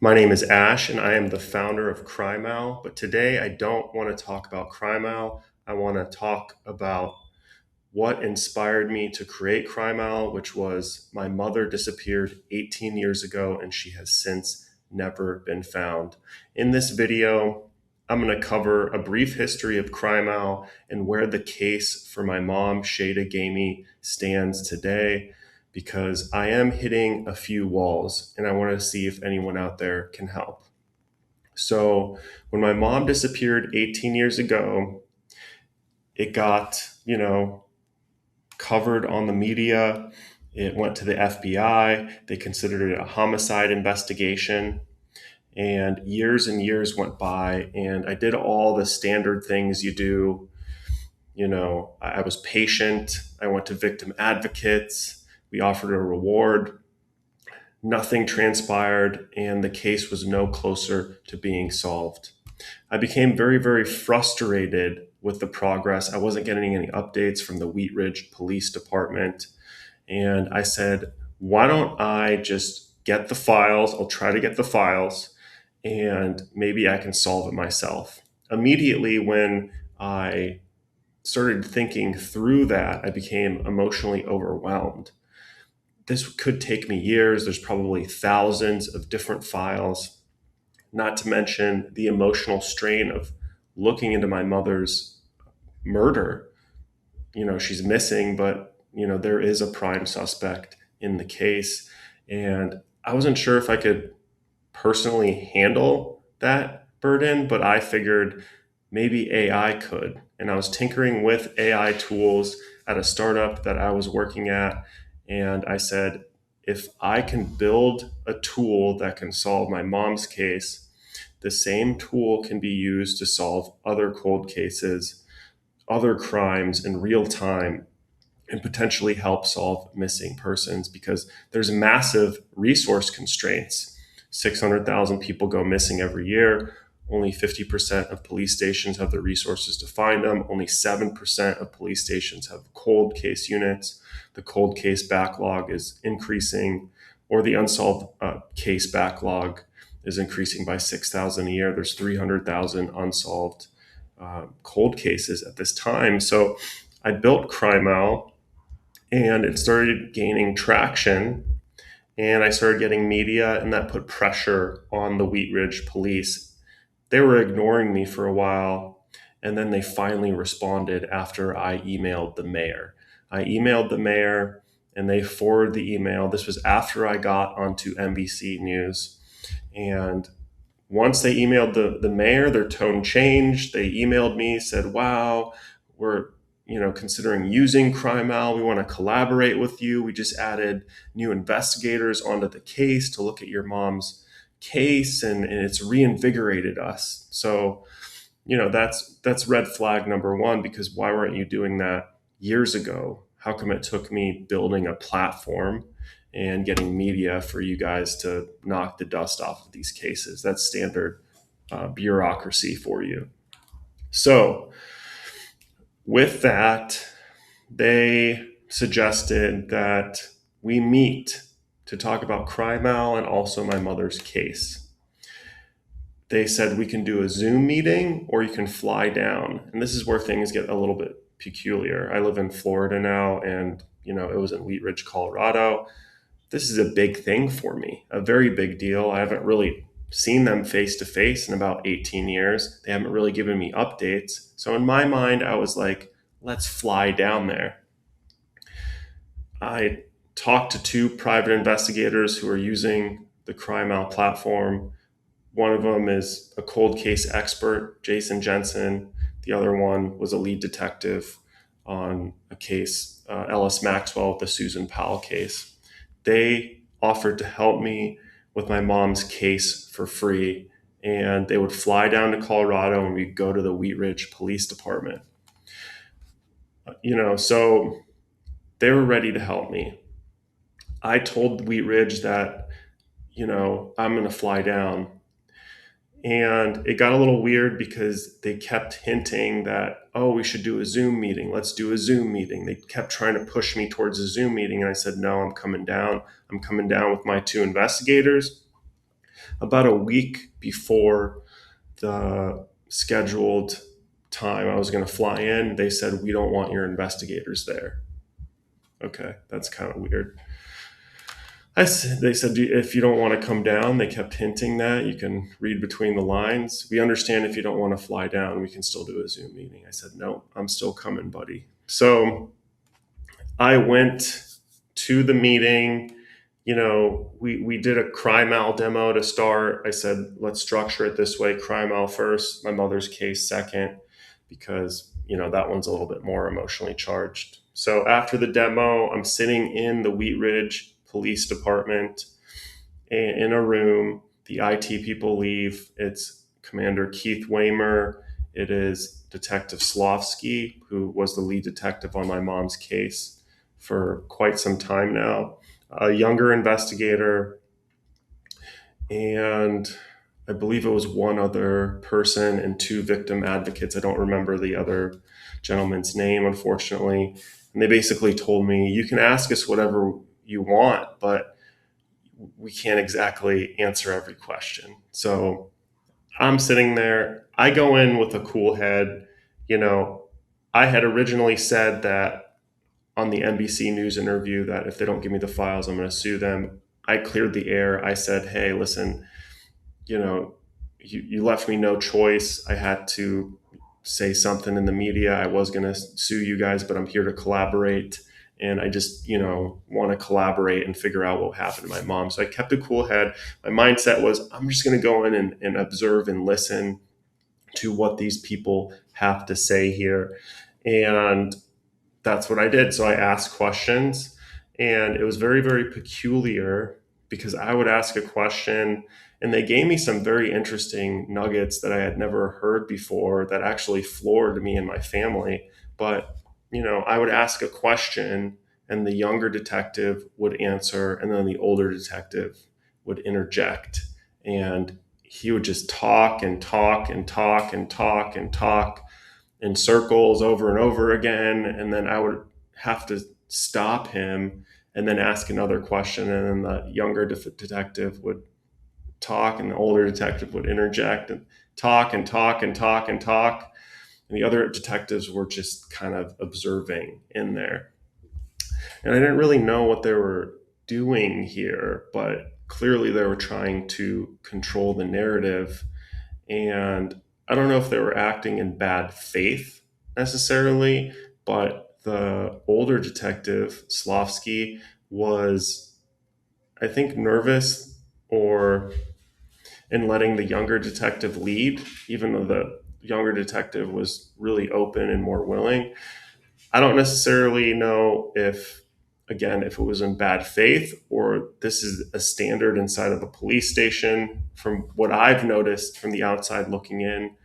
My name is Ash, and I am the founder of CrimeOwl. But today, I don't want to talk about CrimeOwl. I want to talk about what inspired me to create CrimeOwl, which was my mother disappeared 18 years ago, and she has since never been found. In this video, I'm going to cover a brief history of CrimeOwl and where the case for my mom, Shaida Ghaemi, stands today, because I am hitting a few walls and I want to see if anyone out there can help. So, when my mom disappeared 18 years ago, it got, covered on the media. It went to the FBI. They considered it a homicide investigation. And years went by, and I did all the standard things you do. I was patient. I went to victim advocates. We offered a reward. Nothing transpired, and the case was no closer to being solved. I became very frustrated with the progress. I wasn't getting any updates from the Wheatridge Police Department. And I said, why don't I just get the files? I'll try to get the files, and maybe I can solve it myself. Immediately, when I started thinking through that, I became emotionally overwhelmed. This could take me years. There's probably thousands of different files, not to mention the emotional strain of looking into my mother's murder. She's missing, but, there is a prime suspect in the case. And I wasn't sure if I could personally handle that burden, but I figured maybe AI could. And I was tinkering with AI tools at a startup that I was working at. And I said, if I can build a tool that can solve my mom's case, the same tool can be used to solve other cold cases, other crimes in real time, and potentially help solve missing persons, because there's massive resource constraints. 600,000 people go missing every year. Only 50% of police stations have the resources to find them. Only 7% of police stations have cold case units. The cold case backlog is increasing, or the unsolved case backlog is increasing by 6,000 a year. There's 300,000 unsolved cold cases at this time. So I built CrimeOwl, and it started gaining traction, and I started getting media, and that put pressure on the Wheatridge police. They were ignoring me for a while, and then they finally responded after I emailed the mayor. I emailed the mayor, and they forwarded the email. This was after I got onto NBC News. And once they emailed the mayor, their tone changed. They emailed me, said, wow, we're considering using CrimeOwl. We want to collaborate with you. We just added new investigators onto the case to look at your mom's case, and it's reinvigorated us. So, that's red flag number one, because why weren't you doing that years ago? How come it took me building a platform and getting media for you guys to knock the dust off of these cases? That's standard bureaucracy for you. So, with that, they suggested that we meet to talk about CrimeOwl and also my mother's case. They said we can do a Zoom meeting, or you can fly down. And this is where things get a little bit peculiar. I live in Florida now, and it was in Wheatridge, Colorado. This is a big thing for me, a very big deal. I haven't really seen them face to face in about 18 years. They haven't really given me updates. So in my mind, I was like, let's fly down there. I talked to two private investigators who are using the CrimeOwl platform. One of them is a cold case expert, Jason Jensen. The other one was a lead detective on a case, Ellis Maxwell, the Susan Powell case. They offered to help me with my mom's case for free, and they would fly down to Colorado, and we'd go to the Wheatridge Police Department. So they were ready to help me. I told Wheatridge that, I'm going to fly down. And it got a little weird, because they kept hinting that, oh, we should do a Zoom meeting. Let's do a Zoom meeting. They kept trying to push me towards a Zoom meeting. And I said, no, I'm coming down. I'm coming down with my two investigators. About a week before the scheduled time I was going to fly in, they said, "We don't want your investigators there." Okay, that's kind of weird. They said, if you don't want to come down, they kept hinting that. You can read between the lines. We understand if you don't want to fly down, we can still do a Zoom meeting. I said, no, I'm still coming, buddy. So I went to the meeting. We did a CrimeOwl demo to start. I said, let's structure it this way: CrimeOwl first, my mother's case second, because that one's a little bit more emotionally charged. So after the demo, I'm sitting in the Wheatridge Police Department in a room. The IT people leave. It's Commander Keith Waymer. It is Detective Slofsky, who was the lead detective on my mom's case for quite some time now, a younger investigator, and I believe it was one other person and two victim advocates. I don't remember the other gentleman's name, unfortunately. And they basically told me, you can ask us whatever you want, but we can't exactly answer every question. So I'm sitting there. I go in with a cool head. I had originally said that on the NBC News interview that if they don't give me the files, I'm going to sue them. I cleared the air. I said, hey, listen, you left me no choice. I had to say something in the media. I was going to sue you guys, but I'm here to collaborate. And I just, want to collaborate and figure out what happened to my mom. So I kept a cool head. My mindset was, I'm just going to go in and observe and listen to what these people have to say here. And that's what I did. So I asked questions, and it was very, very peculiar because I would ask a question and they gave me some very interesting nuggets that I had never heard before that actually floored me and my family. But, I would ask a question and the younger detective would answer, and then the older detective would interject. And he would just talk and talk and talk and talk and talk in circles over and over again. And then I would have to stop him and then ask another question. And then the younger detective would talk and the older detective would interject and talk and talk and talk and talk. And the other detectives were just kind of observing in there. And I didn't really know what they were doing here, but clearly they were trying to control the narrative. And I don't know if they were acting in bad faith necessarily, but the older detective, Slofsky, was, I think, nervous or in letting the younger detective lead, even though the younger detective was really open and more willing. I don't necessarily know if, again, if it was in bad faith or this is a standard inside of a police station. From what I've noticed from the outside looking in,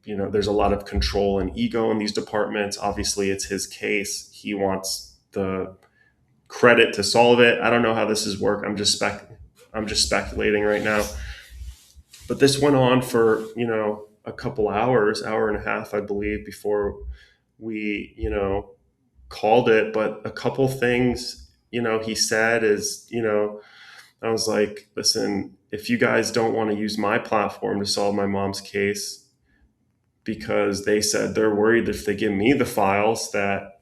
there's a lot of control and ego in these departments. Obviously, it's his case. He wants the credit to solve it. I don't know how this is work. I'm just speculating right now. But this went on for, a couple hours, hour and a half, I believe, before we, called it. But a couple things, he said is, I was like, listen, if you guys don't want to use my platform to solve my mom's case, because they said they're worried that if they give me the files, that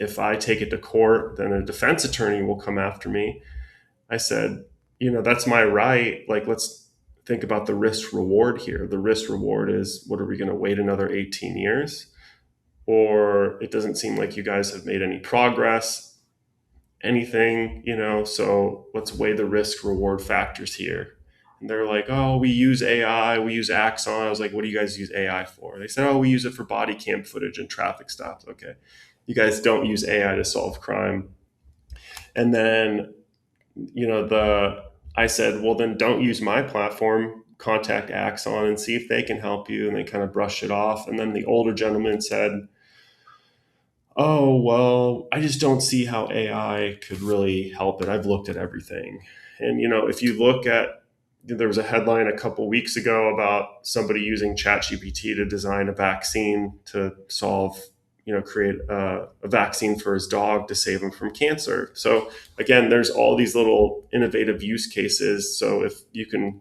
if I take it to court, then a defense attorney will come after me. I said, that's my right. Like, let's think about the risk reward here. The risk reward is, what are we going to wait another 18 years? Or it doesn't seem like you guys have made any progress, anything, so let's weigh the risk reward factors here. And they're like, oh, we use AI, we use Axon. I was like, what do you guys use AI for? They said, oh, we use it for body cam footage and traffic stops. Okay. You guys don't use AI to solve crime. And then, I said, well, then don't use my platform. Contact Axon and see if they can help you. And they kind of brushed it off. And then the older gentleman said, oh, well, I just don't see how AI could really help it. I've looked at everything. And, if you look at, there was a headline a couple weeks ago about somebody using ChatGPT to design a vaccine to create a vaccine for his dog to save him from cancer. So again, there's all these little innovative use cases. So if you can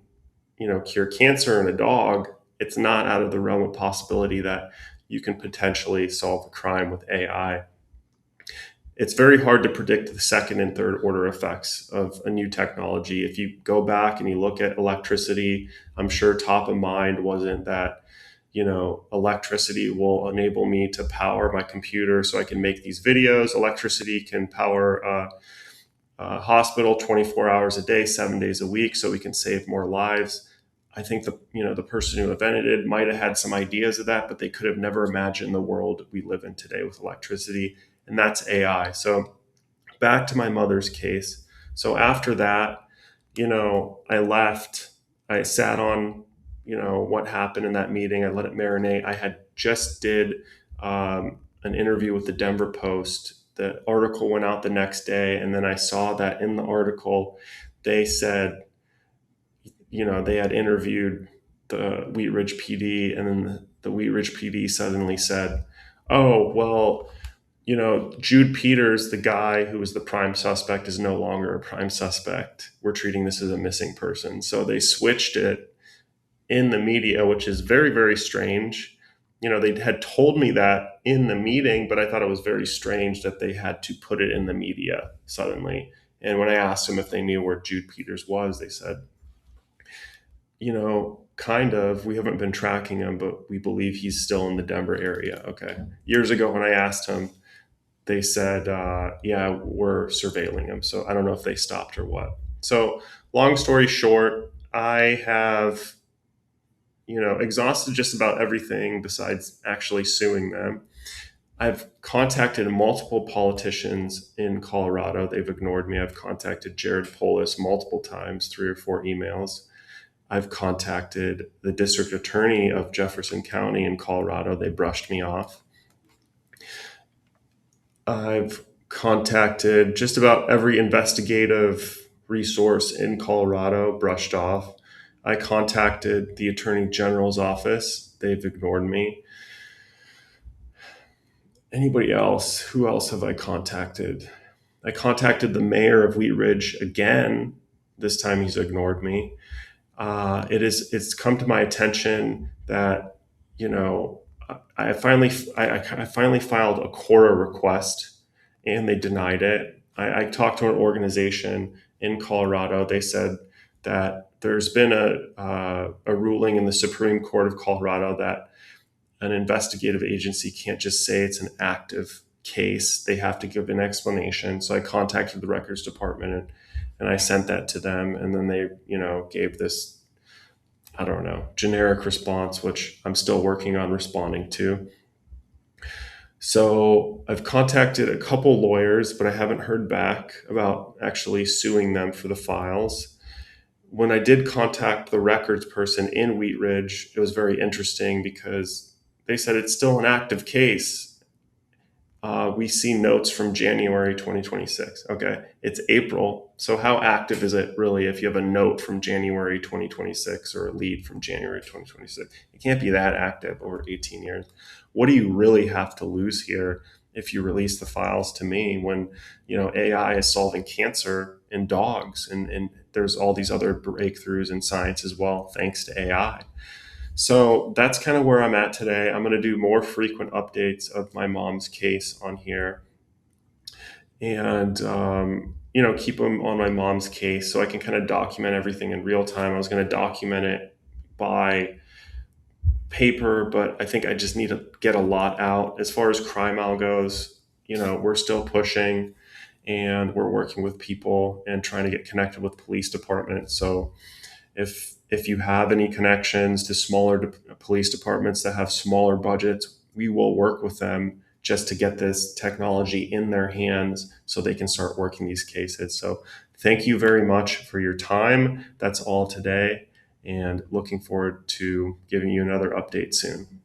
cure cancer in a dog, it's not out of the realm of possibility that you can potentially solve a crime with AI. It's very hard to predict the second and third order effects of a new technology. If you go back and you look at electricity, I'm sure top of mind wasn't that, electricity will enable me to power my computer so I can make these videos. Electricity can power a hospital 24 hours a day, 7 days a week, so we can save more lives. I think the person who invented it might have had some ideas of that, but they could have never imagined the world we live in today with electricity, and that's AI. So back to my mother's case. So after that, I left. I sat on, what happened in that meeting. I let it marinate. I had just did an interview with the Denver Post. The article went out the next day, and then I saw that in the article, they said, they had interviewed the Wheatridge PD, and then the Wheatridge PD suddenly said, "Oh, well, Jude Peters, the guy who was the prime suspect, is no longer a prime suspect. We're treating this as a missing person." So they switched it in the media, which is very, very strange. They had told me that in the meeting, but I thought it was very strange that they had to put it in the media suddenly. And when I asked them if they knew where Jude Peters was, they said, kind of, we haven't been tracking him, but we believe he's still in the Denver area. Okay. Years ago, when I asked him, they said, yeah, we're surveilling him. So I don't know if they stopped or what. So long story short, I have, exhausted just about everything besides actually suing them. I've contacted multiple politicians in Colorado. They've ignored me. I've contacted Jared Polis multiple times, 3 or 4 emails. I've contacted the district attorney of Jefferson County in Colorado. They brushed me off. I've contacted just about every investigative resource in Colorado, brushed off. I contacted the Attorney General's office. They've ignored me. Anybody else? Who else have I contacted? I contacted the mayor of Wheatridge again. This time he's ignored me. It's come to my attention that, I finally filed a Cora request, and they denied it. I talked to an organization in Colorado. They said that there's been a ruling in the Supreme Court of Colorado that an investigative agency can't just say it's an active case. They have to give an explanation. So I contacted the records department, and I sent that to them. And then they, gave this, I don't know, generic response, which I'm still working on responding to. So I've contacted a couple lawyers, but I haven't heard back about actually suing them for the files. When I did contact the records person in Wheatridge, it was very interesting because they said it's still an active case. We see notes from January 2026. Okay, it's April. So how active is it really if you have a note from January 2026 or a lead from January 2026? It can't be that active over 18 years. What do you really have to lose here if you release the files to me when, AI is solving cancer in dogs, and there's all these other breakthroughs in science as well, thanks to AI. So that's kind of where I'm at today. I'm going to do more frequent updates of my mom's case on here, and keep them on my mom's case so I can kind of document everything in real time. I was going to document it by paper, but I think I just need to get a lot out. As far as CrimeOwl goes, we're still pushing, and we're working with people and trying to get connected with police departments. So if you have any connections to smaller police departments that have smaller budgets, we will work with them just to get this technology in their hands so they can start working these cases. So thank you very much for your time. That's all today, and looking forward to giving you another update soon.